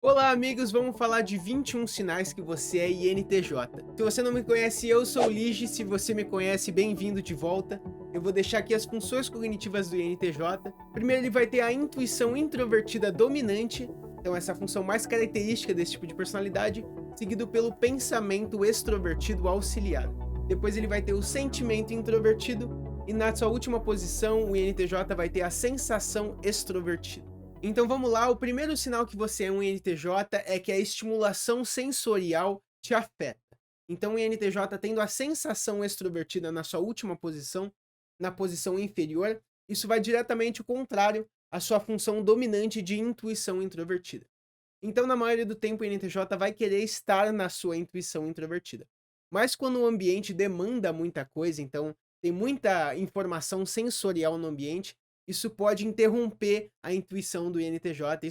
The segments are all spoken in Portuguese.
Olá, amigos! Vamos falar de 21 sinais que você é INTJ. Se você não me conhece, eu sou o Lige. Se você me conhece, bem-vindo de volta. Eu vou deixar aqui as funções cognitivas do INTJ. Primeiro, ele vai ter a intuição introvertida dominante, então essa é a função mais característica desse tipo de personalidade, seguido pelo pensamento extrovertido auxiliar. Depois ele vai ter o sentimento introvertido e na sua última posição, o INTJ vai ter a sensação extrovertida. Então vamos lá, o primeiro sinal que você é um INTJ é que a estimulação sensorial te afeta. Então o INTJ tendo a sensação extrovertida na sua última posição, na posição inferior, isso vai diretamente o contrário à sua função dominante de intuição introvertida. Então na maioria do tempo o INTJ vai querer estar na sua intuição introvertida. Mas quando o ambiente demanda muita coisa, então tem muita informação sensorial no ambiente, isso pode interromper a intuição do INTJ,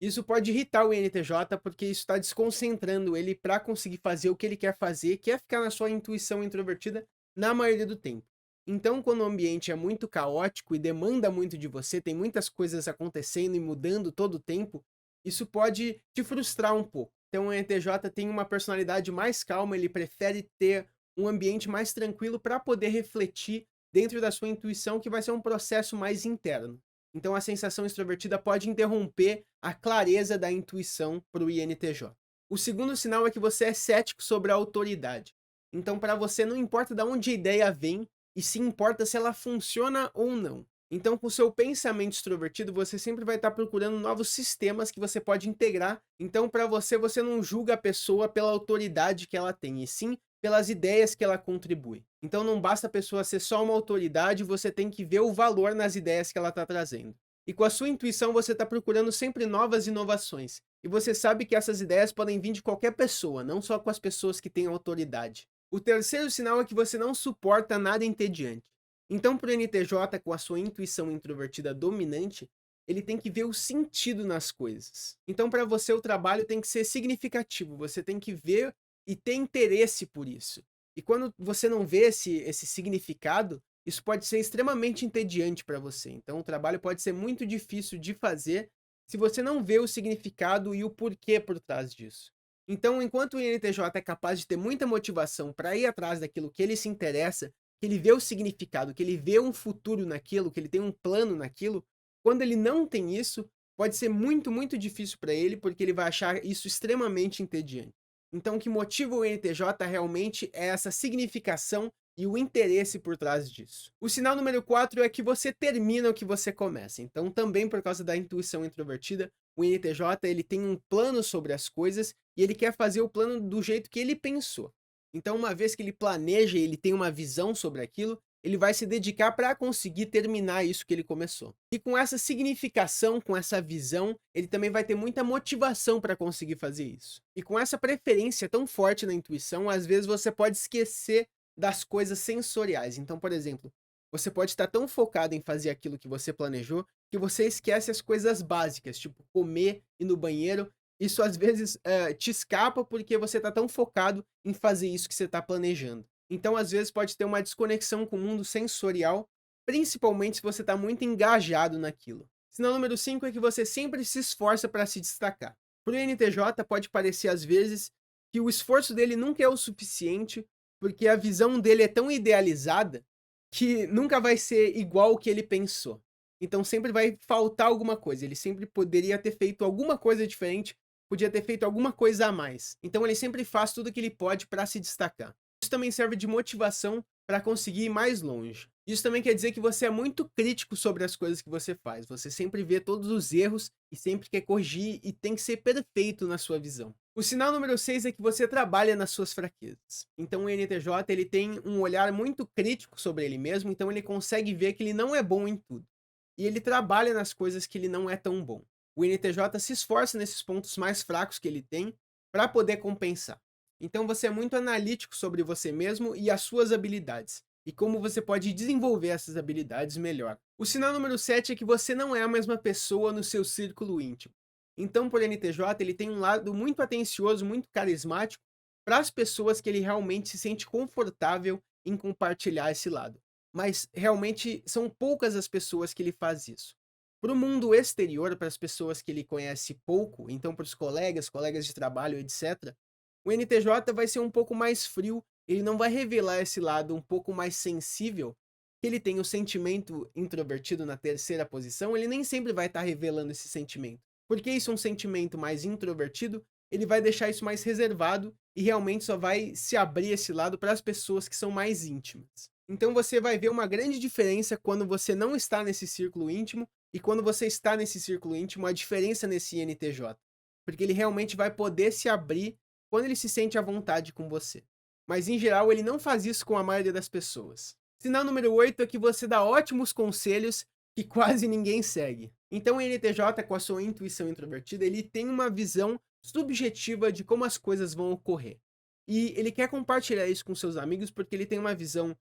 isso pode irritar o INTJ, porque isso está desconcentrando ele para conseguir fazer o que é ficar na sua intuição introvertida na maioria do tempo. Então, quando o ambiente é muito caótico e demanda muito de você, tem muitas coisas acontecendo e mudando todo o tempo, isso pode te frustrar um pouco. Então, o INTJ tem uma personalidade mais calma, ele prefere ter um ambiente mais tranquilo para poder refletir dentro da sua intuição, que vai ser um processo mais interno. Então a sensação extrovertida pode interromper a clareza da intuição para o INTJ. O segundo sinal é que você é cético sobre a autoridade. Então para você não importa de onde a ideia vem, e sim importa se ela funciona ou não. Então com o seu pensamento extrovertido, você sempre vai estar procurando novos sistemas que você pode integrar. Então para você, você não julga a pessoa pela autoridade que ela tem, e sim pelas ideias que ela contribui. Então não basta a pessoa ser só uma autoridade, você tem que ver o valor nas ideias que ela está trazendo. E com a sua intuição você está procurando sempre novas inovações. E você sabe que essas ideias podem vir de qualquer pessoa, não só com as pessoas que têm autoridade. O terceiro sinal é que você não suporta nada entediante. Então para o NTJ, com a sua intuição introvertida dominante, ele tem que ver o sentido nas coisas. Então para você o trabalho tem que ser significativo, você tem que ver e ter interesse por isso. E quando você não vê esse significado, isso pode ser extremamente entediante para você. Então o trabalho pode ser muito difícil de fazer se você não vê o significado e o porquê por trás disso. Então, enquanto o INTJ é capaz de ter muita motivação para ir atrás daquilo que ele se interessa, que ele vê o significado, que ele vê um futuro naquilo, que ele tem um plano naquilo, quando ele não tem isso, pode ser muito, muito difícil para ele, porque ele vai achar isso extremamente entediante. Então o que motiva o NTJ realmente é essa significação e o interesse por trás disso. O sinal número 4 é que você termina o que você começa. Então também por causa da intuição introvertida, o NTJ ele tem um plano sobre as coisas e ele quer fazer o plano do jeito que ele pensou. Então uma vez que ele planeja e ele tem uma visão sobre aquilo, ele vai se dedicar para conseguir terminar isso que ele começou. E com essa significação, com essa visão, ele também vai ter muita motivação para conseguir fazer isso. E com essa preferência tão forte na intuição, às vezes você pode esquecer das coisas sensoriais. Então, por exemplo, você pode estar tão focado em fazer aquilo que você planejou, que você esquece as coisas básicas, tipo comer, ir no banheiro. Isso às vezes te escapa porque você está tão focado em fazer isso que você está planejando. Então, às vezes, pode ter uma desconexão com o mundo sensorial, principalmente se você está muito engajado naquilo. Sinal número 5 é que você sempre se esforça para se destacar. Para o INTJ, pode parecer às vezes que o esforço dele nunca é o suficiente, porque a visão dele é tão idealizada que nunca vai ser igual o que ele pensou. Então sempre vai faltar alguma coisa, ele sempre poderia ter feito alguma coisa diferente, podia ter feito alguma coisa a mais. Então ele sempre faz tudo o que ele pode para se destacar. Isso também serve de motivação para conseguir ir mais longe. Isso também quer dizer que você é muito crítico sobre as coisas que você faz. Você sempre vê todos os erros e sempre quer corrigir e tem que ser perfeito na sua visão. O sinal número 6 é que você trabalha nas suas fraquezas. Então o NTJ ele tem um olhar muito crítico sobre ele mesmo, então ele consegue ver que ele não é bom em tudo. E ele trabalha nas coisas que ele não é tão bom. O NTJ se esforça nesses pontos mais fracos que ele tem para poder compensar. Então você é muito analítico sobre você mesmo e as suas habilidades, e como você pode desenvolver essas habilidades melhor. O sinal número 7 é que você não é a mesma pessoa no seu círculo íntimo. Então, por NTJ, ele tem um lado muito atencioso, muito carismático, para as pessoas que ele realmente se sente confortável em compartilhar esse lado. Mas realmente são poucas as pessoas que ele faz isso. Para o mundo exterior, para as pessoas que ele conhece pouco, então para os colegas, colegas de trabalho, etc., o NTJ vai ser um pouco mais frio, ele não vai revelar esse lado um pouco mais sensível, que ele tem o sentimento introvertido na terceira posição, ele nem sempre vai estar revelando esse sentimento. Porque isso é um sentimento mais introvertido, ele vai deixar isso mais reservado e realmente só vai se abrir esse lado para as pessoas que são mais íntimas. Então você vai ver uma grande diferença quando você não está nesse círculo íntimo e quando você está nesse círculo íntimo, a diferença nesse INTJ. Porque ele realmente vai poder se abrir quando ele se sente à vontade com você. Mas em geral, ele não faz isso com a maioria das pessoas. Sinal número 8 é que você dá ótimos conselhos que quase ninguém segue. Então o INTJ, com a sua intuição introvertida, ele tem uma visão subjetiva de como as coisas vão ocorrer. E ele quer compartilhar isso com seus amigos porque ele tem uma visão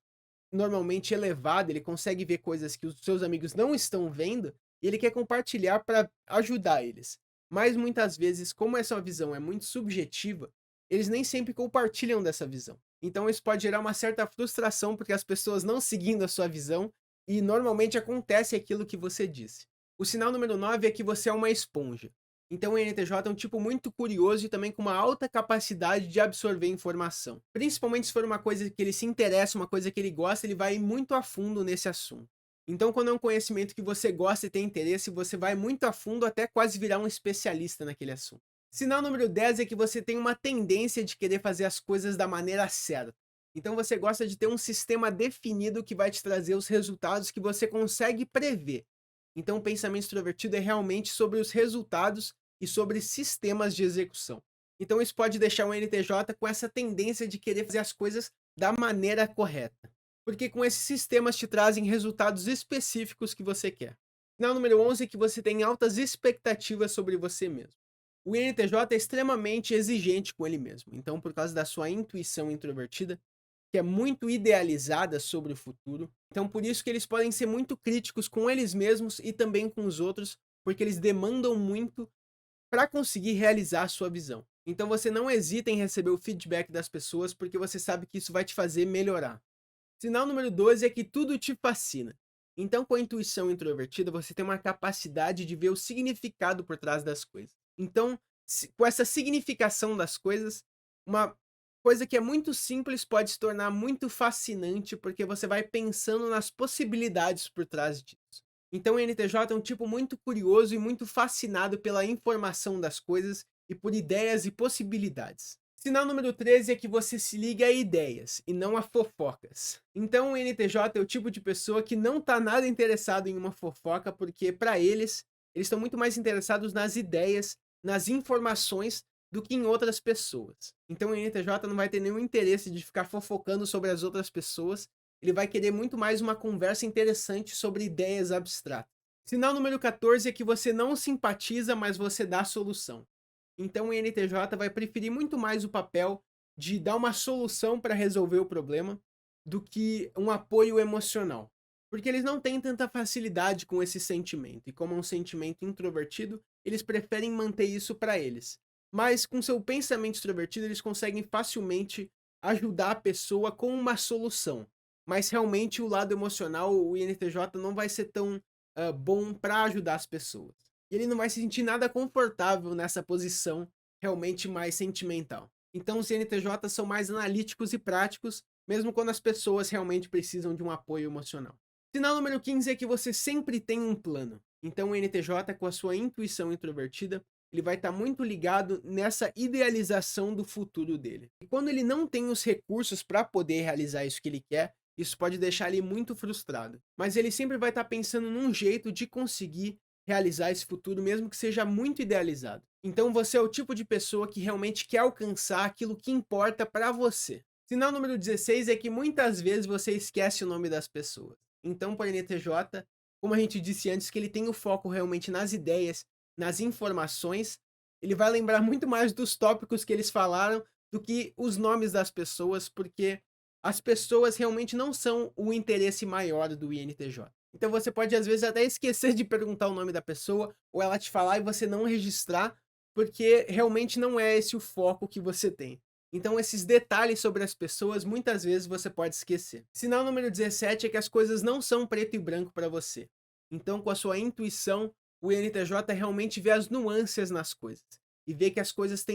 normalmente elevada, ele consegue ver coisas que os seus amigos não estão vendo, e ele quer compartilhar para ajudar eles. Mas muitas vezes, como essa visão é muito subjetiva, eles nem sempre compartilham dessa visão. Então isso pode gerar uma certa frustração porque as pessoas não seguindo a sua visão e normalmente acontece aquilo que você disse. O sinal número 9 é que você é uma esponja. Então o INTJ é um tipo muito curioso e também com uma alta capacidade de absorver informação. Principalmente se for uma coisa que ele se interessa, uma coisa que ele gosta, ele vai muito a fundo nesse assunto. Então quando é um conhecimento que você gosta e tem interesse, você vai muito a fundo até quase virar um especialista naquele assunto. Sinal número 10 é que você tem uma tendência de querer fazer as coisas da maneira certa. Então você gosta de ter um sistema definido que vai te trazer os resultados que você consegue prever. Então o pensamento extrovertido é realmente sobre os resultados e sobre sistemas de execução. Então isso pode deixar o NTJ com essa tendência de querer fazer as coisas da maneira correta. Porque com esses sistemas te trazem resultados específicos que você quer. Sinal número 11 é que você tem altas expectativas sobre você mesmo. O INTJ é extremamente exigente com ele mesmo. Então, por causa da sua intuição introvertida, que é muito idealizada sobre o futuro. Então, por isso que eles podem ser muito críticos com eles mesmos e também com os outros, porque eles demandam muito para conseguir realizar a sua visão. Então, você não hesita em receber o feedback das pessoas, porque você sabe que isso vai te fazer melhorar. Sinal número 12 é que tudo te fascina. Então, com a intuição introvertida, você tem uma capacidade de ver o significado por trás das coisas. Então, com essa significação das coisas, uma coisa que é muito simples pode se tornar muito fascinante, porque você vai pensando nas possibilidades por trás disso. Então, o NTJ é um tipo muito curioso e muito fascinado pela informação das coisas e por ideias e possibilidades. Sinal número 13 é que você se liga a ideias e não a fofocas. Então o NTJ é o tipo de pessoa que não está nada interessado em uma fofoca, porque para eles estão muito mais interessados nas ideias, nas informações, do que em outras pessoas. Então o NTJ não vai ter nenhum interesse de ficar fofocando sobre as outras pessoas, ele vai querer muito mais uma conversa interessante sobre ideias abstratas. Sinal número 14 é que você não simpatiza, mas você dá solução. Então o INTJ vai preferir muito mais o papel de dar uma solução para resolver o problema do que um apoio emocional. Porque eles não têm tanta facilidade com esse sentimento. E como é um sentimento introvertido, eles preferem manter isso para eles. Mas com seu pensamento extrovertido, eles conseguem facilmente ajudar a pessoa com uma solução. Mas realmente o lado emocional, o INTJ não vai ser tão bom para ajudar as pessoas. E ele não vai se sentir nada confortável nessa posição realmente mais sentimental. Então os INTJ são mais analíticos e práticos, mesmo quando as pessoas realmente precisam de um apoio emocional. Sinal número 15 é que você sempre tem um plano. Então o NTJ, com a sua intuição introvertida, ele vai estar muito ligado nessa idealização do futuro dele. E quando ele não tem os recursos para poder realizar isso que ele quer, isso pode deixar ele muito frustrado. Mas ele sempre vai estar pensando num jeito de conseguir realizar esse futuro, mesmo que seja muito idealizado. Então você é o tipo de pessoa que realmente quer alcançar aquilo que importa para você. Sinal número 16 é que muitas vezes você esquece o nome das pessoas. Então, para o NTJ, como a gente disse antes, que ele tem o foco realmente nas ideias, nas informações, ele vai lembrar muito mais dos tópicos que eles falaram do que os nomes das pessoas, porque as pessoas realmente não são o interesse maior do INTJ. Então você pode às vezes até esquecer de perguntar o nome da pessoa, ou ela te falar e você não registrar, porque realmente não é esse o foco que você tem. Então esses detalhes sobre as pessoas muitas vezes você pode esquecer. Sinal número 17 é que as coisas não são preto e branco para você. Então, com a sua intuição, o INTJ realmente vê as nuances nas coisas e vê que as coisas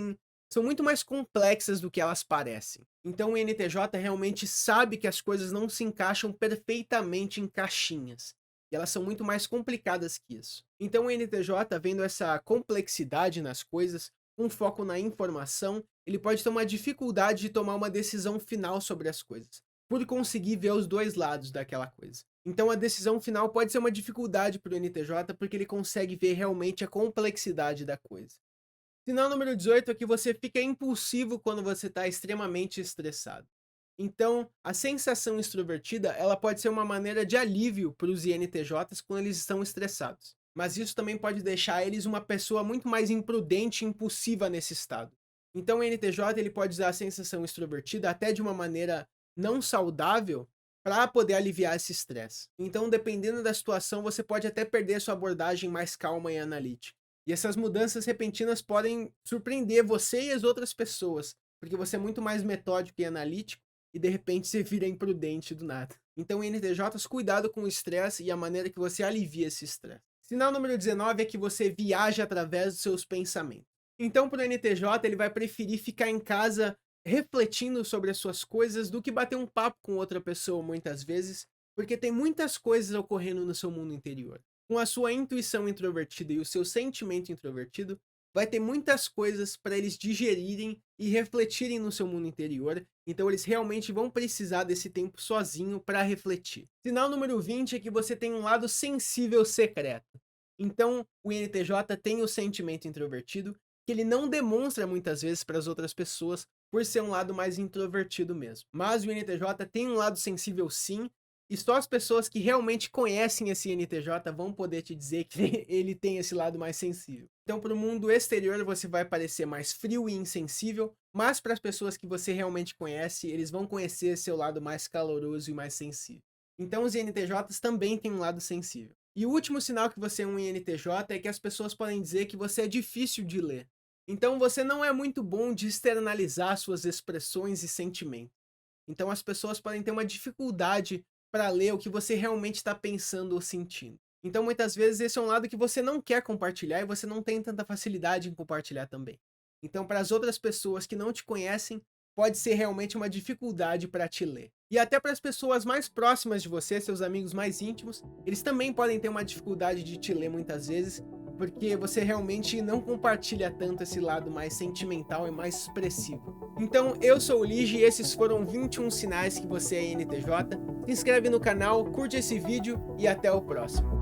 são muito mais complexas do que elas parecem. Então, o INTJ realmente sabe que as coisas não se encaixam perfeitamente em caixinhas. E elas são muito mais complicadas que isso. Então, o INTJ, vendo essa complexidade nas coisas, com foco na informação, ele pode ter uma dificuldade de tomar uma decisão final sobre as coisas, por conseguir ver os dois lados daquela coisa. Então a decisão final pode ser uma dificuldade para o NTJ, porque ele consegue ver realmente a complexidade da coisa. Sinal número 18 é que você fica impulsivo quando você está extremamente estressado. Então, a sensação extrovertida, ela pode ser uma maneira de alívio para os INTJs quando eles estão estressados. Mas isso também pode deixar eles uma pessoa muito mais imprudente e impulsiva nesse estado. Então o INTJ ele pode usar a sensação extrovertida até de uma maneira não saudável para poder aliviar esse estresse. Então, dependendo da situação, você pode até perder sua abordagem mais calma e analítica. E essas mudanças repentinas podem surpreender você e as outras pessoas, porque você é muito mais metódico e analítico e de repente você vira imprudente do nada. Então, INTJs, cuidado com o estresse e a maneira que você alivia esse estresse. Sinal número 19 é que você viaja através dos seus pensamentos. Então, para o NTJ, ele vai preferir ficar em casa refletindo sobre as suas coisas do que bater um papo com outra pessoa muitas vezes, porque tem muitas coisas ocorrendo no seu mundo interior. Com a sua intuição introvertida e o seu sentimento introvertido, vai ter muitas coisas para eles digerirem e refletirem no seu mundo interior, então eles realmente vão precisar desse tempo sozinho para refletir. Sinal número 20 é que você tem um lado sensível secreto. Então, o INTJ tem o sentimento introvertido, que ele não demonstra muitas vezes para as outras pessoas, por ser um lado mais introvertido mesmo. Mas o INTJ tem um lado sensível sim, e só as pessoas que realmente conhecem esse INTJ vão poder te dizer que ele tem esse lado mais sensível. Então, para o mundo exterior, você vai parecer mais frio e insensível, mas para as pessoas que você realmente conhece, eles vão conhecer seu lado mais caloroso e mais sensível. Então, os INTJs também têm um lado sensível. E o último sinal que você é um INTJ é que as pessoas podem dizer que você é difícil de ler. Então, você não é muito bom de externalizar suas expressões e sentimentos. Então, as pessoas podem ter uma dificuldade para ler o que você realmente está pensando ou sentindo. Então, muitas vezes, esse é um lado que você não quer compartilhar e você não tem tanta facilidade em compartilhar também. Então, para as outras pessoas que não te conhecem, pode ser realmente uma dificuldade para te ler. E até para as pessoas mais próximas de você, seus amigos mais íntimos, eles também podem ter uma dificuldade de te ler muitas vezes, porque você realmente não compartilha tanto esse lado mais sentimental e mais expressivo. Então, eu sou o Lige e esses foram 21 sinais que você é INTJ. Se inscreve no canal, curte esse vídeo e até o próximo.